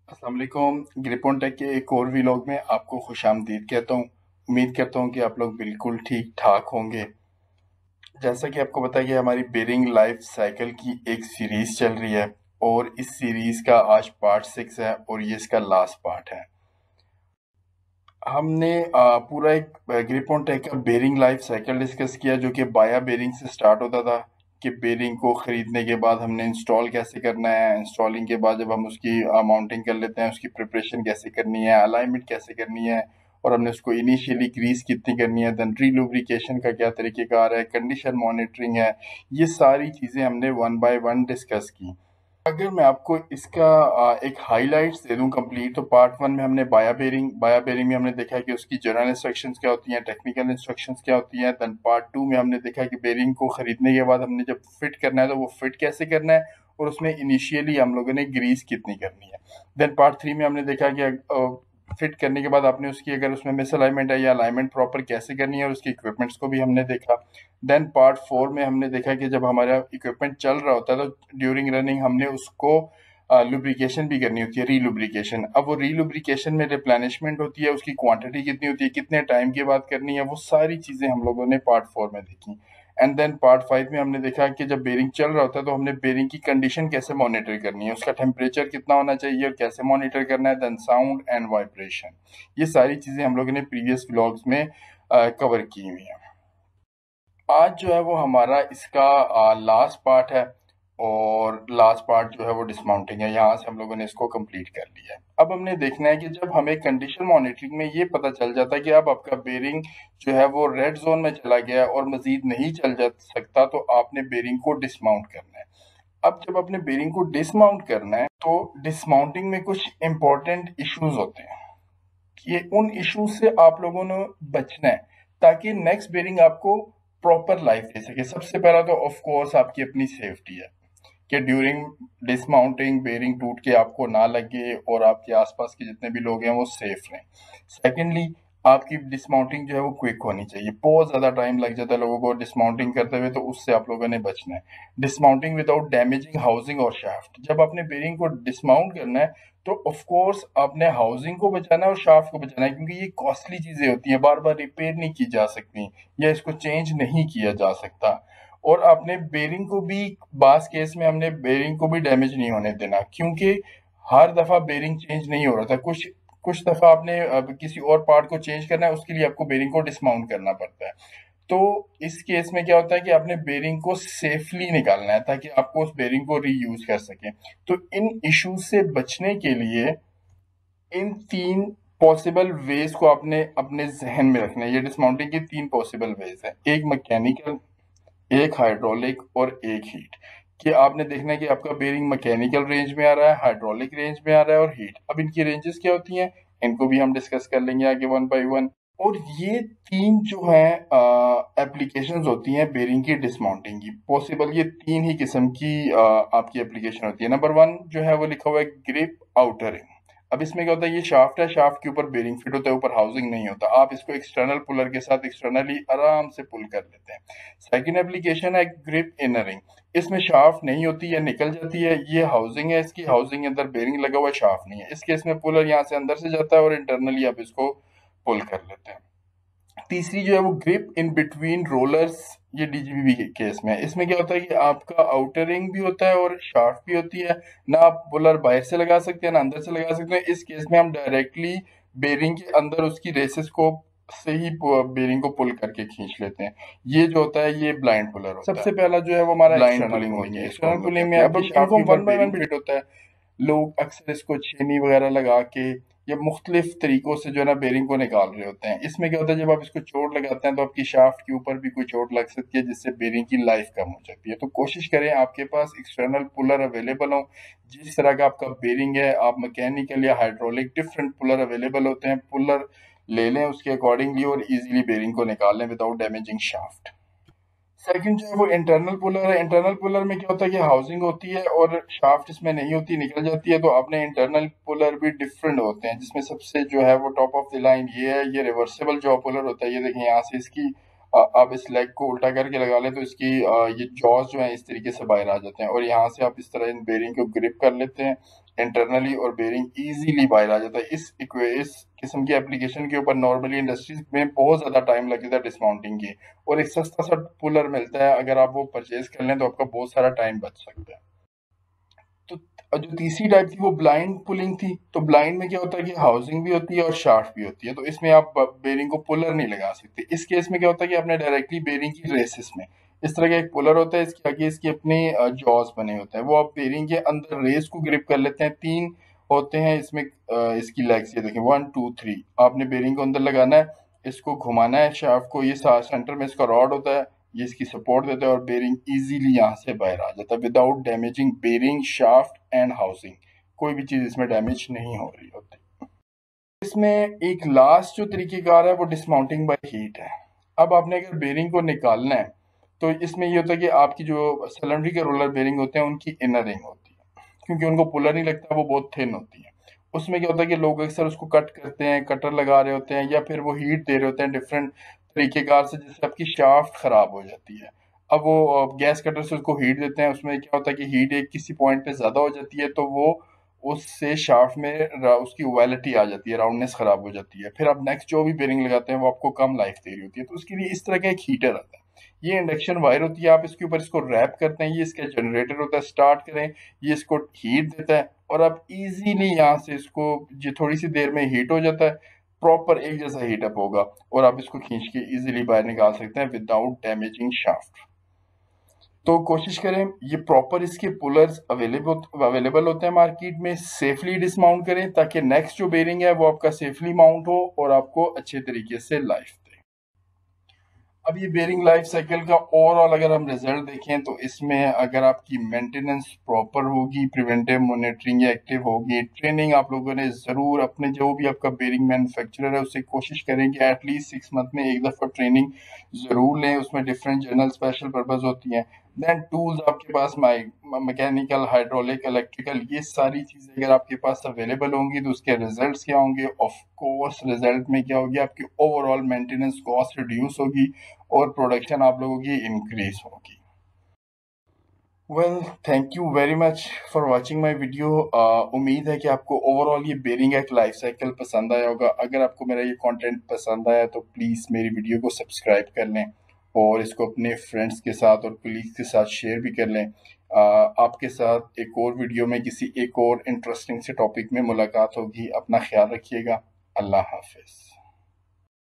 अस्सलाम वालेकुम। ग्रिपोन टेक के एक और व्लॉग में आपको खुशामदीद कहता हूँ। उम्मीद करता हूँ कि आप लोग बिल्कुल ठीक ठाक होंगे। जैसा कि आपको पता है कि हमारी बेरिंग लाइफ साइकिल की एक सीरीज चल रही है और इस सीरीज का आज पार्ट 6 है और ये इसका लास्ट पार्ट है। हमने पूरा एक ग्रिपोन टेक का बेरिंग लाइफ साइकिल डिस्कस किया जो कि बाया बेरिंग से स्टार्ट होता था कि बेरिंग को खरीदने के बाद हमने इंस्टॉल कैसे करना है, इंस्टॉलिंग के बाद जब हम उसकी माउंटिंग कर लेते हैं उसकी प्रिपरेशन कैसे करनी है, अलाइनमेंट कैसे करनी है और हमने उसको इनिशियली ग्रीस कितनी करनी है, देन रीलुब्रिकेशन का क्या तरीकेकार है, कंडीशन मॉनिटरिंग है। ये सारी चीज़ें हमने वन बाय वन डिस्कस की। अगर मैं आपको इसका एक हाइलाइट्स दे दूं कंप्लीट, तो पार्ट 1 में हमने बाया बेरिंग में हमने देखा कि उसकी जनरल इंस्ट्रक्शंस क्या होती हैं, टेक्निकल इंस्ट्रक्शंस क्या होती हैं। देन पार्ट 2 में हमने देखा कि बेरिंग को खरीदने के बाद हमने जब फिट करना है तो वो फिट कैसे करना है और उसमें इनिशियली हम लोगों ने ग्रीस कितनी करनी है। देन पार्ट 3 में हमने देखा कि फिट करने के बाद आपने उसकी अगर उसमें मिस अलाइनमेंट है या अलाइनमेंट प्रॉपर कैसे करनी है और उसके इक्विपमेंट्स को भी हमने देखा। देन पार्ट 4 में हमने देखा कि जब हमारा इक्विपमेंट चल रहा होता है तो ड्यूरिंग रनिंग हमने उसको लुब्रिकेशन भी करनी होती है, रीलुब्रिकेशन। अब वो रीलुब्रिकेशन में रिप्लेनिशमेंट होती है, उसकी क्वांटिटी कितनी होती है, कितने टाइम के बाद करनी है, वो सारी चीज़ें हम लोगों ने पार्ट 4 में देखी। एंड देन पार्ट 5 में हमने देखा कि जब बेरिंग चल रहा होता है तो हमने बेरिंग की कंडीशन कैसे मॉनिटर करनी है, उसका टेम्परेचर कितना होना चाहिए और कैसे मॉनिटर करना है, देन साउंड एंड वाइब्रेशन। ये सारी चीज़ें हम लोगों ने प्रीवियस व्लॉग्स में कवर की हुई हैं। आज जो है वो हमारा इसका लास्ट पार्ट है और लास्ट पार्ट जो है वो डिसमाउंटिंग है। यहाँ से हम लोगों ने इसको कंप्लीट कर लिया है। अब हमने देखना है कि जब हमें कंडीशन मॉनिटरिंग में ये पता चल जाता है कि अब आपका बेरिंग जो है वो रेड जोन में चला गया है और मजीद नहीं चल जा सकता, तो आपने बेरिंग को डिसमाउंट करना है। अब जब आपने बेरिंग को डिसमाउंट करना है तो डिसमाउंटिंग में कुछ इंपॉर्टेंट इश्यूज होते हैं। ये उन इश्यूज से आप लोगों ने बचना है ताकि नेक्स्ट बेरिंग आपको प्रॉपर लाइफ दे सके। सबसे पहला तो ऑफ कोर्स आपकी अपनी सेफ्टी है कि ड्यूरिंग डिसमाउंटिंग बेरिंग टूट के आपको ना लगे और आपके आसपास के जितने भी लोग हैं वो सेफ रहें। सेकेंडली, आपकी डिसमाउंटिंग जो है वो क्विक होनी चाहिए। बहुत ज़्यादा टाइम लग जाता है लोगों को डिसमाउंटिंग करते हुए, तो उससे आप लोगों ने बचना है। डिसमाउंटिंग विदाउट डैमेजिंग हाउसिंग और शाफ्ट। जब आपने बेरिंग को डिसमाउंट करना है तो ऑफ कोर्स आपने हाउसिंग को बचाना है और शाफ्ट को बचाना है, क्योंकि ये कॉस्टली चीज़ें होती हैं, बार बार रिपेयर नहीं की जा सकती या इसको चेंज नहीं किया जा सकता। और आपने बेरिंग को भी, बास केस में हमने बेरिंग को भी डैमेज नहीं होने देना, क्योंकि हर दफा बेरिंग चेंज नहीं हो रहा था। कुछ कुछ दफा आपने अब किसी और पार्ट को चेंज करना है, उसके लिए आपको बेरिंग को डिसमाउंट करना पड़ता है। तो इस केस में क्या होता है कि आपने बेरिंग को सेफली निकालना है ताकि आपको उस बेरिंग को रीयूज कर सके। तो इन इश्यूज से बचने के लिए इन 3 पॉसिबल वेज को आपने अपने जहन में रखना है। ये डिसमाउंटिंग की 3 पॉसिबल वेज है, एक मैकेनिकल, एक हाइड्रोलिक और एक हीट। कि आपने देखना है कि आपका बेरिंग मैकेनिकल रेंज में आ रहा है, हाइड्रोलिक रेंज में आ रहा है और हीट। अब इनकी रेंजेस क्या होती हैं, इनको भी हम डिस्कस कर लेंगे आगे वन बाय वन। और ये 3 जो है एप्लीकेशंस होती हैं बेरिंग की डिसमाउंटिंग की पॉसिबल। ये 3 ही किस्म की आपकी एप्लीकेशन होती है। नंबर 1 जो है वो लिखा हुआ है ग्रिप आउटरिंग। अब इसमें क्या होता है, ये शाफ्ट है, शाफ्ट के ऊपर बेरिंग फिट होता है, ऊपर हाउसिंग नहीं होता। आप इसको एक्सटर्नल पुलर के साथ एक्सटर्नली आराम से पुल कर लेते हैं। सेकंड एप्लीकेशन है ग्रिप इनरिंग। इसमें शाफ्ट नहीं होती है, निकल जाती है। ये हाउसिंग है, इसकी हाउसिंग के अंदर बेरिंग लगा हुआ है, शाफ्ट नहीं है। इस केस में पुलर यहाँ से अंदर से जाता है और इंटरनली आप इसको पुल कर लेते हैं। तीसरी जो है वो ग्रिप इन बिटवीन रोलर्स, ये डीजीबी के केस में है। इसमें क्या होता है कि आपका आउटर रिंग भी होता है और शाफ्ट भी होती है। ना आप पुलर बाहर से लगा सकते हैं ना अंदर से लगा सकते हैं। इस केस में हम डायरेक्टली बेरिंग के अंदर उसकी रेसिस को से ही बेरिंग को पुल करके खींच लेते हैं। ये जो होता है ये ब्लाइंड पुलर होता है। सबसे पहला जो है वो हमारा ब्लाइंड पुलिंग होती है। एक्सटर्नल पुलिंग में अब इनको हम वन बाय वन फिट होता है। लोग अक्सर इसको छेनी वगैरह लगा के या मुख्तलिफ तरीकों से जो है ना बेरिंग को निकाल रहे होते हैं। इसमें क्या होता है, जब आप इसको चोट लगाते हैं तो आपकी शाफ्ट के ऊपर भी कोई चोट लग सकती है जिससे बेरिंग की लाइफ कम हो जाती है। तो कोशिश करें आपके पास एक्सटर्नल पुलर अवेलेबल हो। जिस तरह का आपका बेरिंग है, आप मैकेनिकल या हाइड्रोलिक डिफरेंट पुलर अवेलेबल होते हैं, पुलर ले लें उसके अकॉर्डिंगली और इजीली बेरिंग को निकाल लें विदाउट डैमेजिंग शाफ्ट। सेकंड जो है वो इंटरनल पुलर है। इंटरनल पुलर में क्या होता है कि हाउसिंग होती है और शाफ्ट इसमें नहीं होती, निकल जाती है। तो अपने इंटरनल पुलर भी डिफरेंट होते हैं, जिसमें सबसे जो है वो टॉप ऑफ द लाइन ये है, ये रिवर्सेबल जॉ पुलर होता है। ये देखें यहाँ से इसकी आप इस लेग को उल्टा करके लगा लें तो इसकी ये जॉज जो है इस तरीके से बाहर आ जाते हैं और यहाँ से आप इस तरह इन बेरिंग को ग्रिप कर लेते हैं इंटरनली और बेरिंग इजीली बाहर आ जाता है। इस किस्म की एप्लीकेशन के ऊपर नॉर्मली इंडस्ट्रीज में बहुत ज़्यादा टाइम लगता है डिसमाउंटिंग के, और एक सस्ता सा पुलर मिलता है, अगर आप वो परचेज कर लें तो आपका बहुत सारा टाइम बच सकता है। तो जो तीसरी टाइप थी वो ब्लाइंड पुलिंग थी। तो ब्लाइंड में क्या होता है कि हाउसिंग भी होती है और शाफ्ट भी होती है, तो इसमें आप बेरिंग को पुलर नहीं लगा सकते। इस केस में क्या होता है कि आपने डायरेक्टली बेरिंग की रेसिस में इस तरह का एक पुलर होता है, इसके आगे इसके अपने जॉज बने होते हैं, वो आप बेरिंग के अंदर रेस को ग्रिप कर लेते हैं। तीन होते हैं इसमें इसकी लेग्स, ये देखें 1 2 3, आपने बेरिंग को अंदर लगाना है, इसको घुमाना है शाफ्ट को, ये सेंटर में इसका रॉड होता है, ये इसकी सपोर्ट देता है और बेरिंग इजीली यहाँ से बाहर आ जाता है without damaging bearing shaft and housing. कोई भी चीज इसमें डैमेज नहीं हो रही होती। इसमें एक लास्ट जो तरीकेकार है वो डिसमाउंटिंग बाय हीट है। अब आपने अगर बेरिंग को निकालना है तो इसमें ये होता है कि आपकी जो सिलेंडर के रोलर बेरिंग होते हैं उनकी इनर रिंग होती है, क्योंकि उनको पुलर नहीं लगता, वो बहुत थिन होती है। उसमें क्या होता है कि लोग अक्सर उसको कट करते हैं, कटर लगा रहे होते हैं, या फिर वो हीट दे रहे होते हैं डिफरेंट तरीकेकार से, जिससे आपकी शाफ्ट खराब हो जाती है। अब वो गैस कटर से उसको हीट देते हैं, उसमें क्या होता है कि हीट एक किसी पॉइंट पे ज्यादा हो जाती है, तो वो उससे शाफ्ट में उसकी ओवेलिटी आ जाती है, राउंडनेस खराब हो जाती है। फिर आप नेक्स्ट जो भी बेरिंग लगाते हैं वो आपको कम लाइफ दे रही होती है, तो उसके लिए इस तरह का एक हीटर आता है। ये इंडक्शन वायर होती है, आप इसके ऊपर इसको रैप करते हैं, ये इसका जनरेटर होता है, स्टार्ट करें, ये इसको हीट देता है, और आप इजीली यहाँ से इसको, ये थोड़ी सी देर में हीट हो जाता है, प्रॉपर एक जैसा हीटअप होगा, और आप इसको खींच के इजीली बाहर निकाल सकते हैं विदाउट डैमेजिंग शाफ्ट। तो कोशिश करें ये प्रॉपर इसके पुलर्स अवेलेबल होते हैं मार्केट में, सेफली डिसमाउंट करें ताकि नेक्स्ट जो बेरिंग है वो आपका सेफली माउंट हो और आपको अच्छे तरीके से लाइफ दे। अब ये बेरिंग लाइफ साइकिल का ओवरऑल अगर हम रिजल्ट देखें तो इसमें अगर आपकी मेंटेनेंस प्रॉपर होगी, प्रिवेंटिव मॉनिटरिंग एक्टिव होगी, ट्रेनिंग आप लोगों ने ज़रूर अपने जो भी आपका बेरिंग मैन्युफैक्चरर है उससे कोशिश करें कि एटलीस्ट 6 मंथ में एक दफ़ा ट्रेनिंग ज़रूर लें, उसमें डिफरेंट जर्नल स्पेशल पर्पज़ होती हैं। देन टूल्स आपके पास मैकेनिकल, हाइड्रोलिक, इलेक्ट्रिकल, ये सारी चीज़ें अगर आपके पास अवेलेबल होंगी तो उसके रिजल्ट्स क्या होंगे? ऑफ कोर्स रिजल्ट में क्या होगी, आपकी ओवरऑल मेंटेनेंस कॉस्ट रिड्यूस होगी और प्रोडक्शन आप लोगों की इंक्रीज होगी। Well, thank you very much for watching my video. उम्मीद है कि आपको ओवरऑल ये बेरिंग एक लाइफ साइकिल पसंद आया होगा। अगर आपको मेरा ये कंटेंट पसंद आया तो प्लीज़ मेरी वीडियो को सब्सक्राइब कर लें और इसको अपने फ्रेंड्स के साथ और कलीग्स के साथ शेयर भी कर लें। आपके साथ एक और वीडियो में किसी एक और इंटरेस्टिंग से टॉपिक में मुलाकात होगी। अपना ख्याल रखिएगा। अल्लाह हाफिज़।